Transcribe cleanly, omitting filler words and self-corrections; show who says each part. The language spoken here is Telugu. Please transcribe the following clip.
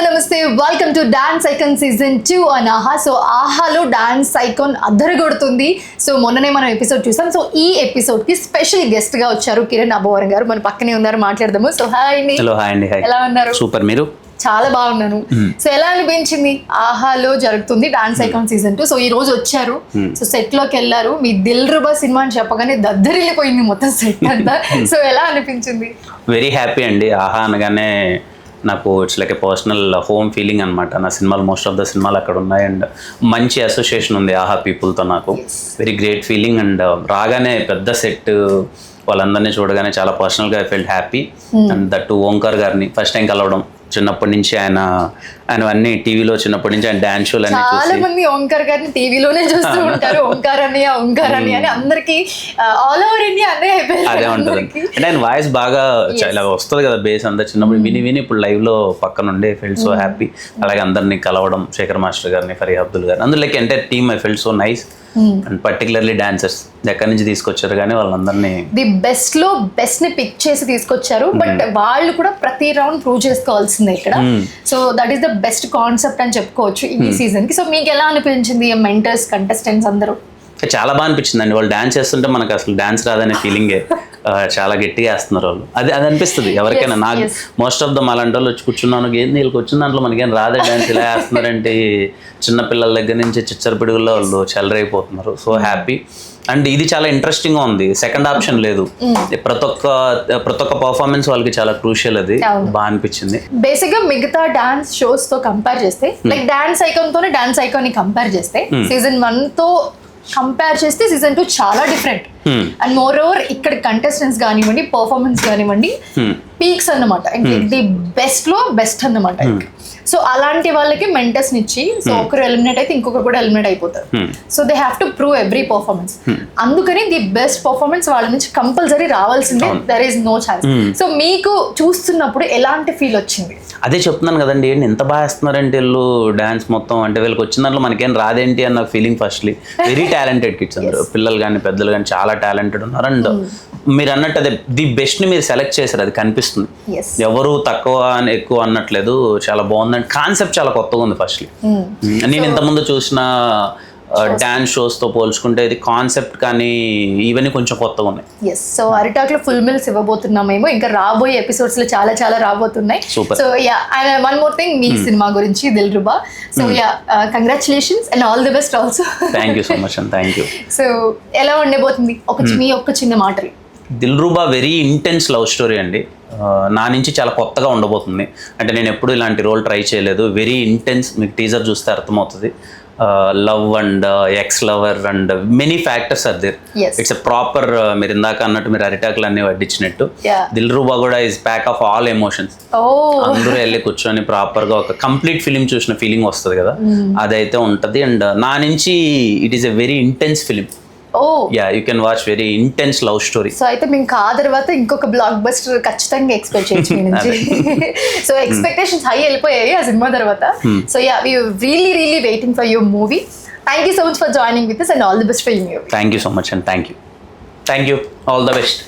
Speaker 1: నమస్తే welcome to dance icon season 2 on ఆహా. సో ఆహాలో డాన్స్ ఐకాన్ అద్దరగొడుతుంది. సో మొన్ననే మనం ఎపిసోడ్ చూసాం. సో ఈ ఎపిసోడ్ కి స్పెషల్ గెస్ట్ గా వచ్చారు కిరణ్ అబ్బవరం గారు. మన పక్కనే ఉన్నారు, మాట్లాడదాము. సో హాయ్ అండి.
Speaker 2: హలో హాయ్ అండి.
Speaker 1: ఎలా ఉన్నారు?
Speaker 2: సూపర్. మీరు?
Speaker 1: చాలా బాగున్నాను. సో ఎలా అనిపించింది? ఆహాలో జరుగుతుంది డాన్స్ ఐకాన్ సీజన్ 2. సో ఈ రోజు వచ్చారు. సో సెట్ లోకి వెళ్ళారు. మీ దిల్ రుబా సినిమా అని చెప్పగానే దద్దరిల్లిపోయింది మొత్తం సెట్ అంతా. సో ఎలా అనిపించింది?
Speaker 2: వెరీ హ్యాపీ అండి. ఆహా అనగానే నాకు it's like A personal home feeling అనమాట. నా సినిమాలు మోస్ట్ ఆఫ్ ద సినిమాలు అక్కడ ఉన్నాయి అండ్ మంచి అసోసియేషన్ ఉంది ఆహా పీపుల్తో నాకు. వెరీ గ్రేట్ ఫీలింగ్ అండ్ రాగానే పెద్ద సెట్ వాళ్ళందరినీ చూడగానే చాలా పర్సనల్గా I felt happy. And that Omkar గారిని ఫస్ట్ టైం కలవడం, చిన్నప్పటి నుంచి ఆయన అన్ని టీవీలో చిన్నప్పటి నుంచి ఆయన డాన్స్ షోలు అన్ని
Speaker 1: చాలా మంది ఓంకార్ గారిని టీవీలోనే చూస్తూ ఉంటారు. ఓంకార్ అని అని అందరికి ఆల్ ఓవర్ ఇండియా
Speaker 2: అదే ఉంటుంది. అంటే ఆయన వాయిస్ బాగా ఇలా వస్తుంది కదా, బేస్ అంతా చిన్నప్పుడు విని విని ఇప్పుడు లైవ్ లో పక్కన ఉండే ఫెల్ట్ సో హ్యాపీ. అలాగే అందరినీ కలవడం, శేఖర్ మాస్టర్ గారిని, ఫరీ అబ్దుల్ గారిని, అందులో like entire team I felt so nice. And particularly dancers ఎక్కడి నుంచి తీసుకొచ్చారు కానీ వాళ్ళందరినీ
Speaker 1: ది బెస్ట్ లో బెస్ట్ ని పిక్ చేసి తీసుకొచ్చారు. బట్ వాళ్ళు కూడా ప్రతి రౌండ్ ప్రూవ్ చేసుకోవాల్సిందే ఇక్కడ. So that is the best concept అని చెప్పుకోవచ్చు ఈ సీజన్ కి. సో మీకు ఎలా అనిపించింది మెంటర్స్, కంటెస్టెంట్స్ అందరూ?
Speaker 2: చాలా బాగా అనిపించింది అండి. వాళ్ళు డాన్స్ చేస్తుంటే మనకు అసలు డాన్స్ రాదనే ఫీలింగే. చాలా గట్టిగా వేస్తున్నారు వాళ్ళు. అది అనిపిస్తుంది ఎవరికైనా. నాకు మోస్ట్ ఆఫ్ ద అలాంటి వాళ్ళు వచ్చి కూర్చున్నాను, ఏంది వీళ్ళకి వచ్చిన దాంట్లో మనకేం రాదే డాన్స్, ఇలా వేస్తున్నారంటే చిన్నపిల్లల దగ్గర నుంచి చిచ్చర పిడుగుల్లో వాళ్ళు చెలరైపోతున్నారు. So happy. అండ్ ఇది చాలా ఇంట్రెస్టింగ్ గా ఉంది. సెకండ్ ఆప్షన్ లేదు. ప్రతి ఒక్క పర్ఫార్మెన్స్ వాళ్ళకి చాలా క్రూషియల్. అది బాగా అనిపించింది.
Speaker 1: బేసిక్ గా మిగతా డాన్స్ షోస్ తో కంపేర్ చేస్తే, లైక్ డాన్స్ ఐకాన్ తోనే డాన్స్ ఐకాన్ ని కంపేర్ చేస్తే, సీజన్ 1 తో కంపేర్ చేస్తే సీజన్ 2 చాలా డిఫరెంట్. అండ్ మోర్ ఓవర్ ఇక్కడ కంటెస్టెంట్స్ కానివ్వండి, పర్ఫార్మెన్స్ కానివ్వండి, పీక్స్ అన్నమాట. ది బెస్ట్ లో బెస్ట్ అన్నమాట. సో అలాంటి వాళ్ళకి మెంటర్స్ ఇచ్చి, సో ఒకరు ఎలిమినేట్ అయితే ఇంకొకరు కూడా ఎలిమినేట్ అయిపోతారు. So they have to prove every performance. అందుకని ది బెస్ట్ పర్ఫార్మెన్స్ వాళ్ళ నుంచి కంపల్సరీ రావాల్సిందే. There is no chance. So మీకు చూస్తున్నప్పుడు ఎలాంటి ఫీల్ వచ్చింది?
Speaker 2: అదే చెప్తున్నాను కదండి, ఏంటి ఎంత బాగా వేస్తున్నారంటే వీళ్ళు డాన్స్ మొత్తం. అంటే వీళ్ళకి వచ్చిన దాంట్లో మనకేం రాదేంటి అన్న feeling firstly. Very talented kids అందరూ, పిల్లలు కానీ పెద్దలు కానీ చాలా టాలెంటెడ్ ఉన్నారు. అండ్ మీరు అన్నట్టు అదే ది బెస్ట్ ని మీరు సెలెక్ట్ చేశారు, అది కనిపిస్తుంది. ఎవరు తక్కువ ఎక్కువ అన్నట్లేదు. చాలా బాగుందండి. కాన్సెప్ట్ చాలా కొత్తగా ఉంది ఫస్ట్లీ. నేను ఇంతకుముందు చూసిన డాన్స్ షోస్ తో పోల్చుకుంటే ఇది కాన్సెప్ట్ కానీ ఇవన్నీ కొంచెం కొత్తగా ఉన్నాయి.
Speaker 1: సో అరిటాక్ లో ఫుల్ మిల్స్ ఇవ్వబోతున్నామేమో. ఇంకా రాబోయే ఎపిసోడ్స్ లో చాలా చాలా రాబోతున్నాయి. So yeah, one more thing, మీ సినిమా గురించి Dilruba. So yeah, congratulations and all the best also.
Speaker 2: Thank you so much and thank you.
Speaker 1: So ఎలా ఉండబోతుంది మీ ఒక్క చిన్న మాటలు?
Speaker 2: Dilruba very intense love story అండి. నా నుంచి చాలా కొత్తగా ఉండబోతుంది. అంటే నేను ఎప్పుడు ఇలాంటి రోల్ ట్రై చేయలేదు. Very intense. మీకు టీజర్ చూస్తే అర్థమవుతుంది. Love and ex lover and many factors are there. It's a proper, మీరు ఇందాక అన్నట్టు మీరు అరిటాకులు అన్ని వడ్డించినట్టు, దిల్ రుబా కూడా is pack of all emotions. అందరూ వెళ్ళి కూర్చొని ప్రాపర్ గా ఒక కంప్లీట్ ఫిలిం చూసిన ఫీలింగ్ వస్తుంది కదా, అదైతే ఉంటది. అండ్ నా నుంచి it is a very intense film. Yeah, you can watch. Very intense love story.
Speaker 1: So అయితే మీకు ఆ తర్వాత ఇంకొక బ్లాక్ బస్టర్ ఖచ్చితంగా ఎక్స్పెక్ట్ చేయొచ్చు మీ నుంచి. సో ఎక్స్పెక్టేషన్స్ హై వెళ్ళిపోయాయి ఆ సినిమా తర్వాత. So yeah, we really really waiting for your movie. Thank you so much for joining with us and all the best for your movie.
Speaker 2: Thank you so much and thank you. All the best.